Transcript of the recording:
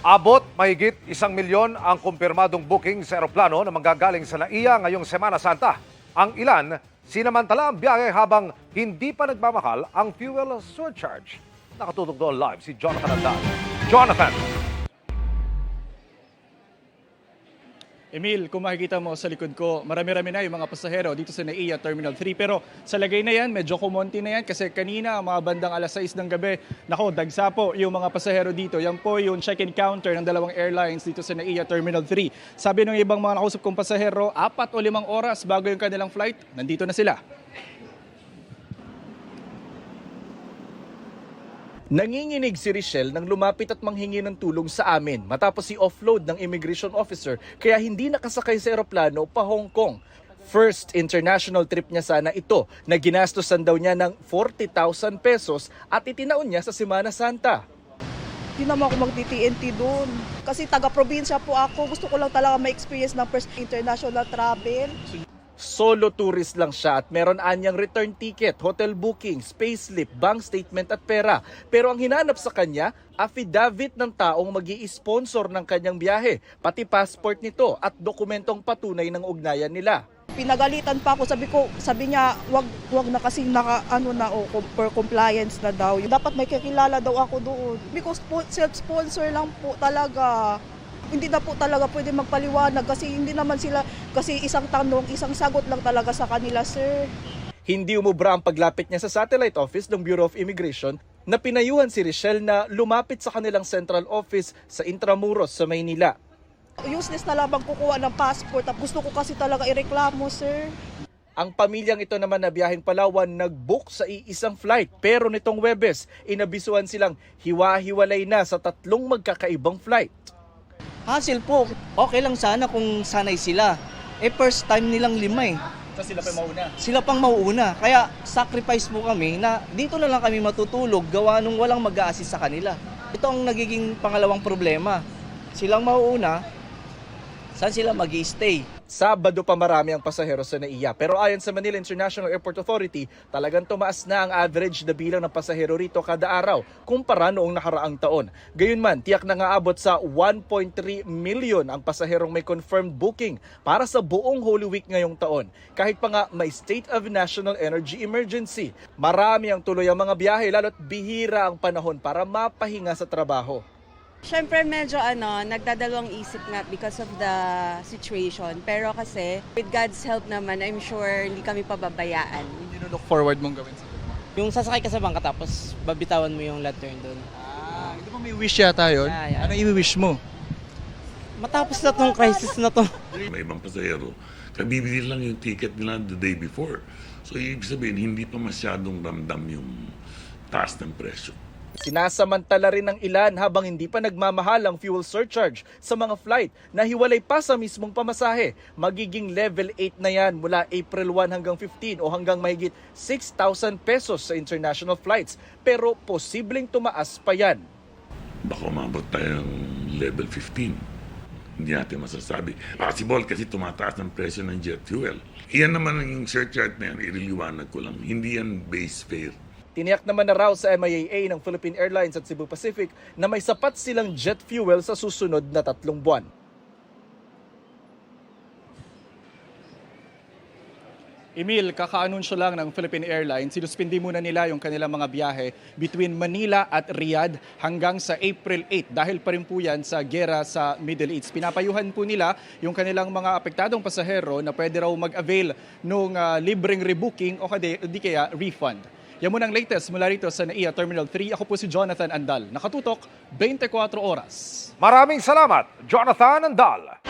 Abot mahigit 1 milyon ang kumpirmadong booking sa eroplano na manggagaling sa NAIA ngayong Semana Santa. Ang ilan, sinamantala ang biyahe habang hindi pa nagmamahal ang fuel surcharge. Nakatutok doon live si Jonathan Andal. Jonathan! Emil, kung makikita mo sa likod ko, marami-rami na yung mga pasahero dito sa NAIA Terminal 3. Pero sa lagay na yan, medyo kumonti na yan kasi kanina, mga bandang alas 6 ng gabi, dagsa po yung mga pasahero dito. Yan po yung check-in counter ng dalawang airlines dito sa NAIA Terminal 3. Sabi ng ibang mga nakausap kong pasahero, 4 o 5 oras bago yung kanilang flight, nandito na sila. Nanginginig si Richelle nang lumapit at manghingi ng tulong sa amin matapos i-offload ng immigration officer kaya hindi nakasakay sa eroplano pa Hong Kong. First international trip niya sana ito na ginastosan daw niya ng 40,000 pesos at itinaon niya sa Semana Santa. Hindi naman ako mag-TNT doon. Kasi taga-probinsya po ako. Gusto ko lang talaga ma-experience ng first international travel. Solo tourist lang siya at meron anyang return ticket, hotel booking, payslip, bank statement at pera. Pero ang hinanap sa kanya, affidavit ng taong magi-sponsor ng kanyang biyahe, pati passport nito at dokumentong patunay ng ugnayan nila. Pinagalitan pa ako, sabi niya, wag na kasi per compliance na daw. Dapat may kakilala daw ako doon. Because self-sponsor lang po talaga. Hindi na po talaga pwede magpaliwanag kasi hindi naman sila, kasi isang tanong, isang sagot lang talaga sa kanila, sir. Hindi umubra ang paglapit niya sa satellite office ng Bureau of Immigration na pinayuhan si Richelle na lumapit sa kanilang central office sa Intramuros sa Maynila. Useless na lang kukuha ng passport. Gusto ko kasi talaga ireklamo, sir. Ang pamilyang ito naman na biyaheng Palawan nag-book sa iisang flight pero nitong Huwebes, inabisuhan silang hiwa-hiwalay na sa 3 magkakaibang flight. Hassle po. Okay lang sana kung sanay sila. First time nilang 5 eh. So sila pa mauna? Sila pang mauuna. Kaya sacrifice po kami na dito na lang kami matutulog gawa nung walang mag-a-assist sa kanila. Ito ang nagiging pangalawang problema. Silang mauuna, saan sila mag-i-stay? Sabado pa marami ang pasahero sa NAIA pero ayon sa Manila International Airport Authority, talagang tumaas na ang average na bilang ng pasahero rito kada araw kumpara noong nakaraang taon. Gayunman, tiyak na nga abot sa 1.3 million ang pasaherong may confirmed booking para sa buong Holy Week ngayong taon. Kahit pa nga may state of national energy emergency, marami ang tuloy ang mga biyahe lalo't bihira ang panahon para mapahinga sa trabaho. Siyempre medyo nagdadalawang isip nga because of the situation. Pero kasi with God's help naman, I'm sure hindi kami pababayaan. Look forward mong gawin sa Yung sasakay ka sa bangka tapos babitawan mo yung lantern doon. hindi ba may wish yata yun? Yeah. Ano i-wish mo? Matapos na tong crisis na to. May ibang pasahero, kabibili lang yung ticket nila the day before. So, ibig sabihin, hindi pa masyadong ramdam yung taas ng presyo. Sinasamantala rin ng ilan habang hindi pa nagmamahal ang fuel surcharge sa mga flight na hiwalay pa sa mismong pamasahe. Magiging level 8 na yan mula April 1 hanggang 15 o hanggang mahigit 6,000 pesos sa international flights. Pero posibleng tumaas pa yan. Baka umabot tayong level 15. Hindi natin masasabi. Possible kasi tumataas ng presyo ng jet fuel. Iyan naman yung surcharge na yan, iriliwanag ko lang. Hindi yan base fare. Tiniyak naman na raw sa MIAA ng Philippine Airlines at Cebu Pacific na may sapat silang jet fuel sa susunod na 3 buwan. Emil, kakaanunsyo lang ng Philippine Airlines, sinuspindi muna nila yung kanilang mga biyahe between Manila at Riyadh hanggang sa April 8 dahil pa rin po yan sa gera sa Middle East. Pinapayuhan po nila yung kanilang mga apektadong pasahero na pwede raw mag-avail ng libreng rebooking o di kaya refund. Yan muna ang latest mula rito sa NAIA Terminal 3. Ako po si Jonathan Andal. Nakatutok, 24 oras. Maraming salamat, Jonathan Andal.